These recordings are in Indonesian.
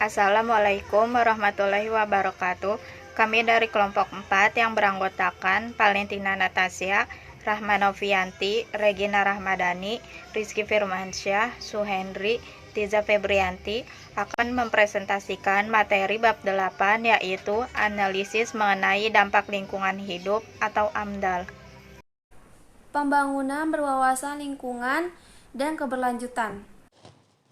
Assalamualaikum warahmatullahi wabarakatuh. Kami dari kelompok 4 yang beranggotakan Valentina Natasha, Rahma Novianti, Regina Rahmadani, Rizky Firmansyah, Suhendri, Tiza Febrianti akan mempresentasikan materi bab 8 yaitu analisis mengenai dampak lingkungan hidup atau AMDAL. Pembangunan berwawasan lingkungan dan keberlanjutan.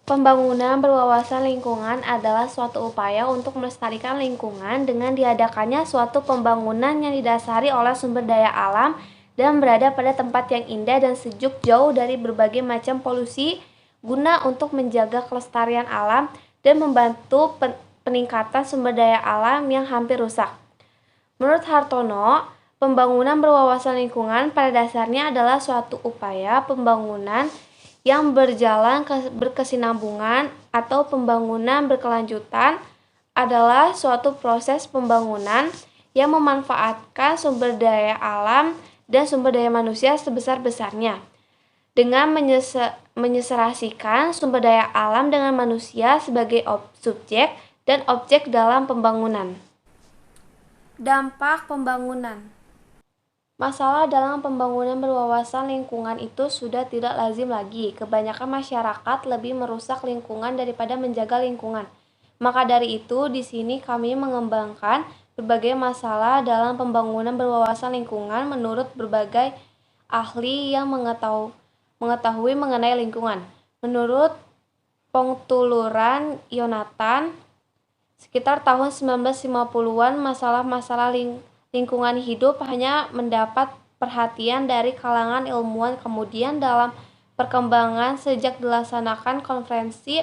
Pembangunan berwawasan lingkungan adalah suatu upaya untuk melestarikan lingkungan dengan diadakannya suatu pembangunan yang didasari oleh sumber daya alam dan berada pada tempat yang indah dan sejuk jauh dari berbagai macam polusi guna untuk menjaga kelestarian alam dan membantu peningkatan sumber daya alam yang hampir rusak. Menurut Hartono, pembangunan berwawasan lingkungan pada dasarnya adalah suatu upaya pembangunan yang berjalan berkesinambungan atau pembangunan berkelanjutan adalah suatu proses pembangunan yang memanfaatkan sumber daya alam dan sumber daya manusia sebesar-besarnya dengan menyeserasikan sumber daya alam dengan manusia sebagai subjek dan objek dalam pembangunan. Dampak pembangunan. Masalah dalam pembangunan berwawasan lingkungan itu sudah tidak lazim lagi. Kebanyakan masyarakat lebih merusak lingkungan daripada menjaga lingkungan. Maka dari itu, di sini kami mengembangkan berbagai masalah dalam pembangunan berwawasan lingkungan menurut berbagai ahli yang mengetahui mengenai lingkungan. Menurut Pongtuluran Yonatan, sekitar tahun 1950-an masalah-masalah lingkungan hidup hanya mendapat perhatian dari kalangan ilmuwan. Kemudian dalam perkembangan sejak dilaksanakan konferensi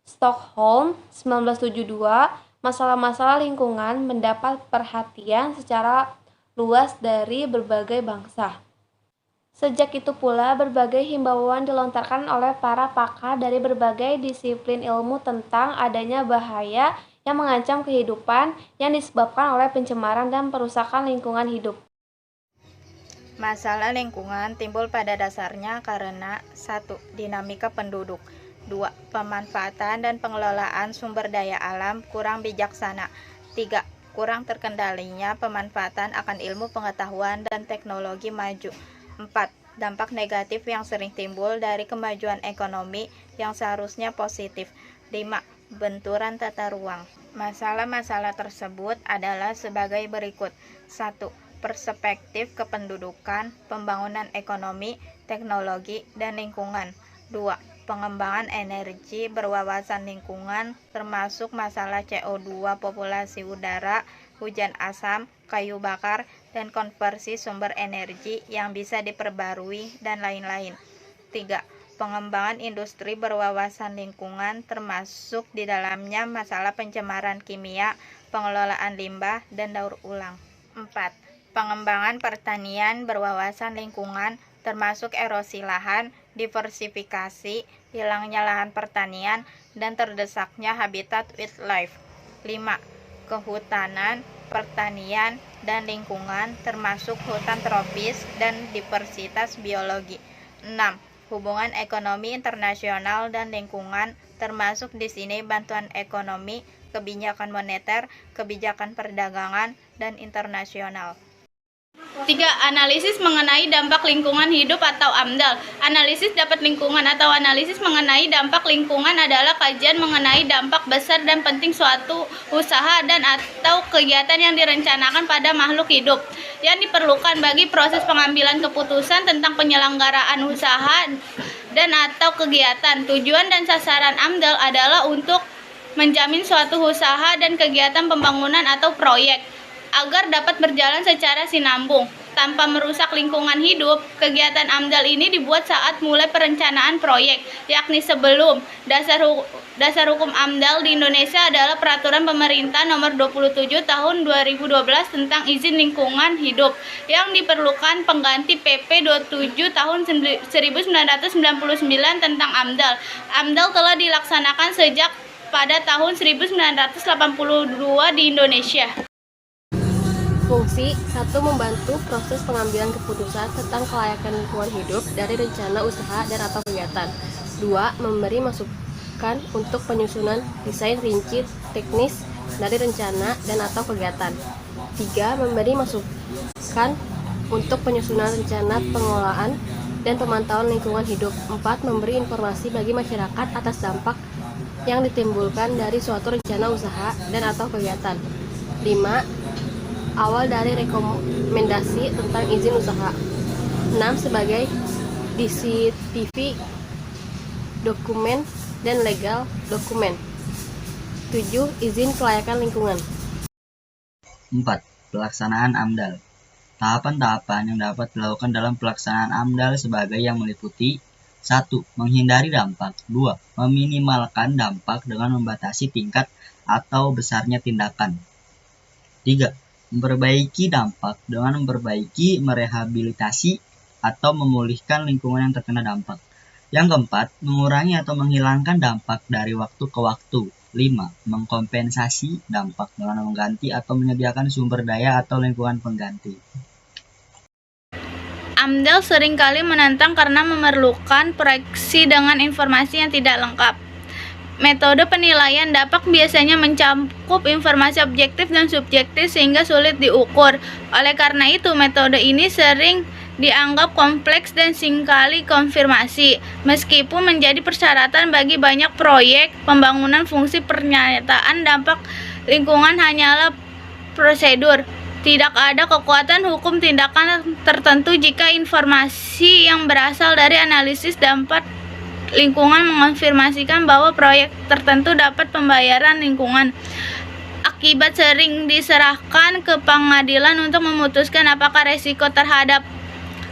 Stockholm 1972, masalah-masalah lingkungan mendapat perhatian secara luas dari berbagai bangsa. Sejak itu pula berbagai himbauan dilontarkan oleh para pakar dari berbagai disiplin ilmu tentang adanya bahaya yang mengancam kehidupan yang disebabkan oleh pencemaran dan perusakan lingkungan hidup. Masalah lingkungan timbul pada dasarnya karena 1. Dinamika penduduk, 2. Pemanfaatan dan pengelolaan sumber daya alam kurang bijaksana, 3. Kurang terkendalinya pemanfaatan akan ilmu pengetahuan dan teknologi maju, 4. Dampak negatif yang sering timbul dari kemajuan ekonomi yang seharusnya positif, 5. Benturan tata ruang. Masalah-masalah tersebut adalah sebagai berikut. 1. Perspektif kependudukan, pembangunan ekonomi, teknologi, dan lingkungan. 2. Pengembangan energi berwawasan lingkungan, termasuk masalah CO2, populasi udara, hujan asam, kayu bakar, dan konversi sumber energi yang bisa diperbarui, dan lain-lain. 3. Pengembangan industri berwawasan lingkungan termasuk di dalamnya masalah pencemaran kimia, pengelolaan limbah, dan daur ulang. 4. Pengembangan pertanian berwawasan lingkungan termasuk erosi lahan, diversifikasi, hilangnya lahan pertanian, dan terdesaknya habitat wildlife. 5. Kehutanan, pertanian, dan lingkungan termasuk hutan tropis dan diversitas biologi. 6. Hubungan ekonomi internasional dan lingkungan, termasuk di sini bantuan ekonomi, kebijakan moneter, kebijakan perdagangan, dan internasional. 3. Analisis mengenai dampak lingkungan hidup atau AMDAL. Analisis dampak lingkungan atau analisis mengenai dampak lingkungan adalah kajian mengenai dampak besar dan penting suatu usaha dan atau kegiatan yang direncanakan pada makhluk hidup yang diperlukan bagi proses pengambilan keputusan tentang penyelenggaraan usaha dan atau kegiatan. Tujuan dan sasaran AMDAL adalah untuk menjamin suatu usaha dan kegiatan pembangunan atau proyek agar dapat berjalan secara sinambung tanpa merusak lingkungan hidup. Kegiatan AMDAL ini dibuat saat mulai perencanaan proyek, yakni sebelum. Dasar hukum AMDAL di Indonesia adalah Peraturan Pemerintah Nomor 27 Tahun 2012 tentang Izin Lingkungan Hidup yang diperlukan pengganti PP 27 Tahun 1999 tentang AMDAL. AMDAL telah dilaksanakan sejak pada tahun 1982 di Indonesia. Fungsi 1. Membantu proses pengambilan keputusan tentang kelayakan lingkungan hidup dari rencana usaha dan atau kegiatan. 2. Memberi digunakan untuk penyusunan desain rinci teknis dari rencana dan atau kegiatan. 3. Memberi masukan untuk penyusunan rencana pengelolaan dan pemantauan lingkungan hidup. 4. Memberi informasi bagi masyarakat atas dampak yang ditimbulkan dari suatu rencana usaha dan atau kegiatan. 5. Awal dari rekomendasi tentang izin usaha. 6. Sebagai DCTV dokumen dan legal dokumen. 7. Izin kelayakan lingkungan. 4. Pelaksanaan AMDAL. Tahapan-tahapan yang dapat dilakukan dalam pelaksanaan AMDAL sebagai yang meliputi 1. Menghindari dampak. 2. Meminimalkan dampak dengan membatasi tingkat atau besarnya tindakan. 3. Memperbaiki dampak dengan memperbaiki, merehabilitasi, atau memulihkan lingkungan yang terkena dampak. Yang keempat, mengurangi atau menghilangkan dampak dari waktu ke waktu. 5. Mengkompensasi dampak dengan mengganti atau menyediakan sumber daya atau lingkungan pengganti. AMDAL seringkali menantang karena memerlukan proyeksi dengan informasi yang tidak lengkap. Metode penilaian dampak biasanya mencakup informasi objektif dan subjektif sehingga sulit diukur. Oleh karena itu, metode ini sering dianggap kompleks dan seringkali konfirmasi. Meskipun menjadi persyaratan bagi banyak proyek pembangunan, fungsi pernyataan dampak lingkungan hanyalah prosedur. Tidak ada kekuatan hukum tindakan tertentu jika informasi yang berasal dari analisis dampak lingkungan mengonfirmasikan bahwa proyek tertentu dapat pembayaran lingkungan. Akibat sering diserahkan ke pengadilan untuk memutuskan apakah resiko terhadap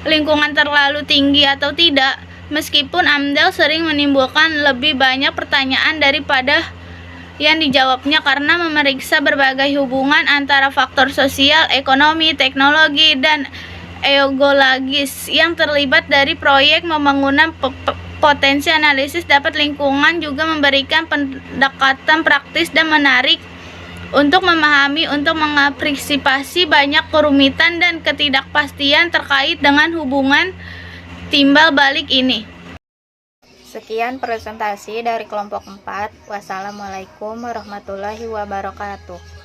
lingkungan terlalu tinggi atau tidak. Meskipun AMDAL sering menimbulkan lebih banyak pertanyaan daripada yang dijawabnya karena memeriksa berbagai hubungan antara faktor sosial, ekonomi, teknologi, dan geologis yang terlibat dari proyek pembangunan. Potensi analisis dapat lingkungan juga memberikan pendekatan praktis dan menarik untuk memahami, untuk mengantisipasi banyak kerumitan dan ketidakpastian terkait dengan hubungan timbal balik ini. Sekian presentasi dari kelompok 4. Wassalamualaikum warahmatullahi wabarakatuh.